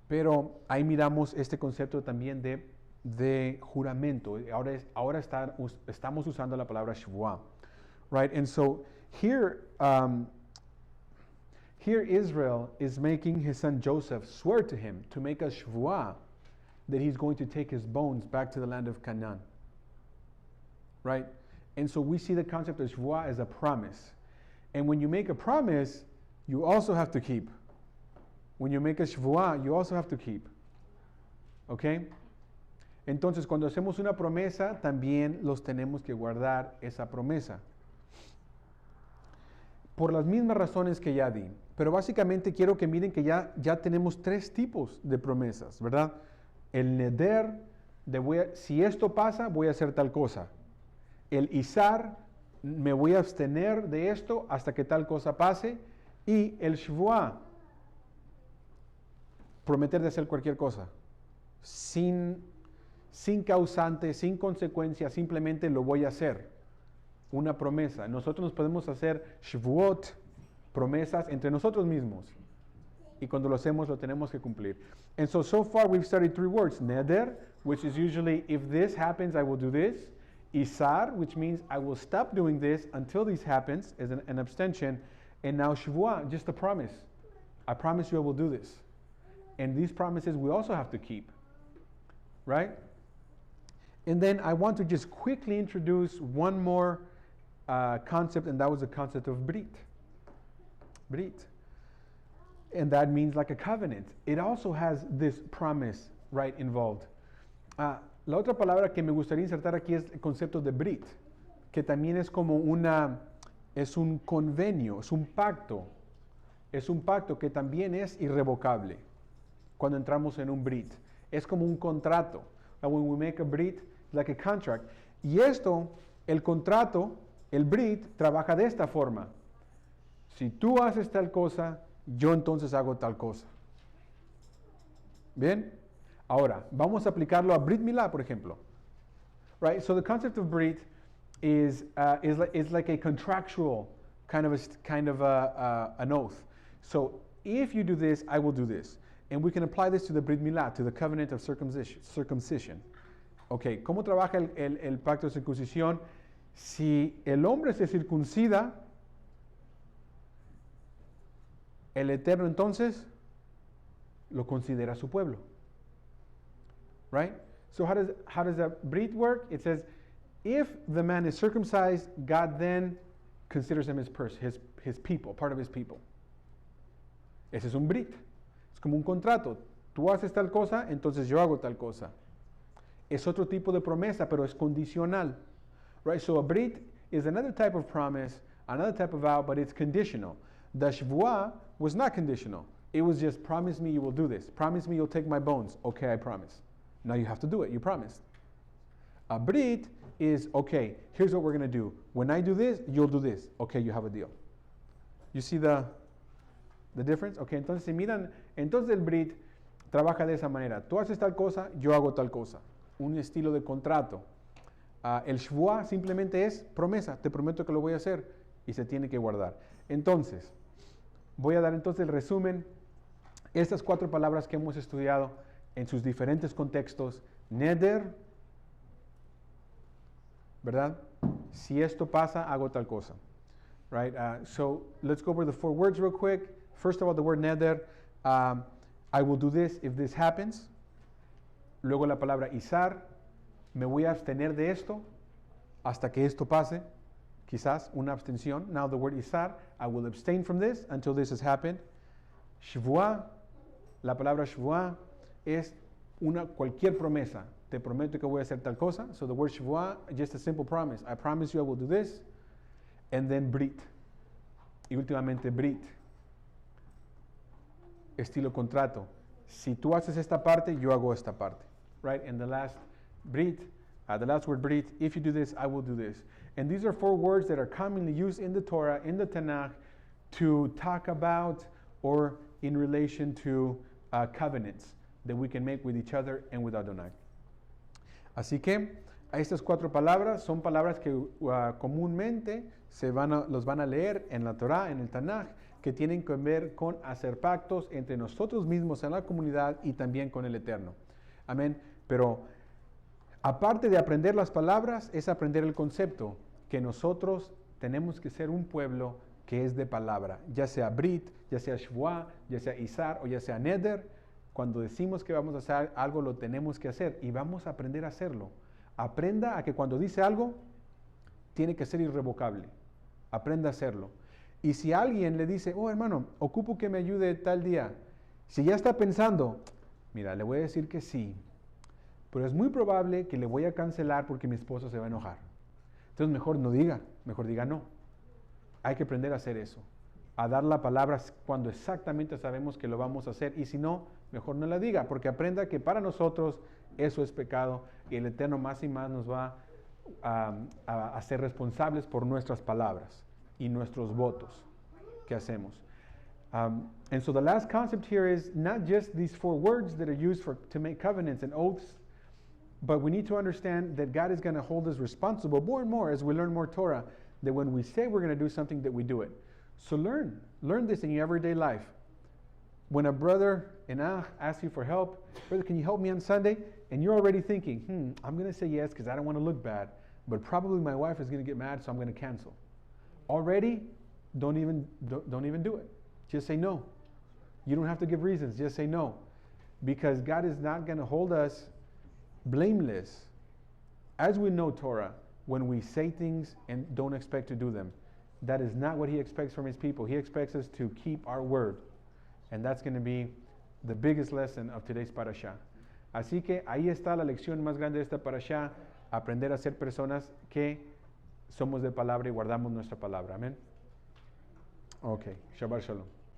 pero ahí miramos este concepto también de juramento. Ahora estamos usando la palabra Shavuot, right? And so here Israel is making his son Joseph swear to him to make a Shavuot that he's going to take his bones back to the land of Canaan, right? And so we see the concept of Shavuot as a promise. And when you make a promise, you also have to keep. When you make a Shavuot, you also have to keep. Okay? Entonces, cuando hacemos una promesa, también los tenemos que guardar esa promesa. Por las mismas razones que ya di. Pero básicamente quiero que miren que ya tenemos 3 tipos de promesas, ¿verdad? El neder, si esto pasa, voy a hacer tal cosa. El izar, me voy a abstener de esto hasta que tal cosa pase. Y el shvuah, prometer de hacer cualquier cosa. Sin causante, sin consecuencia, simplemente lo voy a hacer. Una promesa. Nosotros nos podemos hacer shvuot, promesas entre nosotros mismos. Y cuando lo hacemos, lo tenemos que cumplir. And so far we've studied 3 words. Neder, which is usually, if this happens, I will do this. Isar, which means I will stop doing this until this happens, as an abstention. And now Shavuot, just a promise. I promise you I will do this. And these promises we also have to keep. Right? And then I want to just quickly introduce one more concept, and that was the concept of Brit. Brit. And that means like a covenant. It also has this promise, right, involved. La otra palabra que me gustaría insertar aquí es el concepto de Brit, que también es como es un convenio, es un pacto que también es irrevocable cuando entramos en un Brit. Es como un contrato. When we make a Brit, like a contract. Y esto, el contrato, el Brit, trabaja de esta forma. Si tú haces tal cosa, yo entonces hago tal cosa. ¿Bien? Ahora, vamos a aplicarlo a Brit Milá, por ejemplo. Right? So the concept of Brit is like a contractual kind of an oath. So if you do this, I will do this. And we can apply this to the Brit Milá, to the covenant of circumcision. Okay, ¿cómo trabaja el pacto de circuncisión? Si el hombre se circuncida, el Eterno entonces lo considera su pueblo. Right? So how does that Brit work? It says, if the man is circumcised, God then considers him his people, part of his people. Ese es un Brit. Es como un contrato. Tú haces tal cosa, entonces yo hago tal cosa. Es otro tipo de promesa, pero es condicional. Right? So a Brit is another type of promise, another type of vow, but it's conditional. The Shavuot was not conditional. It was just, promise me you will do this. Promise me you'll take my bones. Okay, I promise. Now you have to do it. You promised. A Brit is, okay, here's what we're going to do. When I do this, you'll do this. Okay, you have a deal. You see the difference? Okay, entonces si miran, entonces el Brit trabaja de esa manera. Tú haces tal cosa, yo hago tal cosa. Un estilo de contrato. El Shavuot simplemente es promesa. Te prometo que lo voy a hacer y se tiene que guardar. Entonces, voy a dar entonces el resumen. Estas 4 palabras que hemos estudiado en sus diferentes contextos. Neder, ¿verdad? Si esto pasa, hago tal cosa. Right? So let's go over the 4 words real quick. First of all, the word neder. I will do this if this happens. Luego la palabra izar. Me voy a abstener de esto hasta que esto pase. Quizás una abstención. Now the word izar. I will abstain from this until this has happened. Shavuot. La palabra Shavuot es cualquier promesa. Te prometo que voy a hacer tal cosa. So the word Shavuot, just a simple promise. I promise you I will do this. And then Brit. Y últimamente Brit. Estilo contrato. Si tú haces esta parte, yo hago esta parte. Right? And the last Brit, the last word Brit, if you do this, I will do this. And these are 4 words that are commonly used in the Torah, in the Tanakh, to talk about or in relation to covenants that we can make with each other and with Adonai. Así que estas 4 palabras son palabras que comúnmente los van a leer en la Torá, en el Tanaj, que tienen que ver con hacer pactos entre nosotros mismos en la comunidad y también con el Eterno. Amén. Pero aparte de aprender las palabras, es aprender el concepto, que nosotros tenemos que ser un pueblo que es de palabra, ya sea Brit, ya sea Shvuah, ya sea Izar o ya sea Neder. Cuando decimos que vamos a hacer algo, lo tenemos que hacer y vamos a aprender a hacerlo. Aprenda a que cuando dice algo, tiene que ser irrevocable. Aprenda a hacerlo. Y si alguien le dice, oh hermano, ocupo que me ayude tal día, si ya está pensando, mira, le voy a decir que sí, pero es muy probable que le voy a cancelar porque mi esposo se va a enojar. Entonces mejor no diga, mejor diga no. Hay que aprender a hacer eso, a dar la palabra cuando exactamente sabemos que lo vamos a hacer, y si no, mejor no la diga, porque aprenda que para nosotros eso es pecado y el Eterno más y más nos va a ser responsables por nuestras palabras y nuestros votos que hacemos. And so the last concept here is not just these 4 words that are used to make covenants and oaths, but we need to understand that God is going to hold us responsible more and more as we learn more Torah, that when we say we're going to do something, that we do it. So learn this in your everyday life. When a brother in asks you for help, brother, can you help me on Sunday? And you're already thinking, I'm going to say yes because I don't want to look bad, but probably my wife is going to get mad, so I'm going to cancel. Already, don't even do it. Just say no. You don't have to give reasons. Just say no, because God is not going to hold us blameless as we know Torah when we say things and don't expect to do them. That is not what He expects from His people. He expects us to keep our word. And that's going to be the biggest lesson of today's parashah. Así que ahí está la lección más grande de esta parashah, aprender a ser personas que somos de palabra y guardamos nuestra palabra. Amén. Ok, Shabbat Shalom.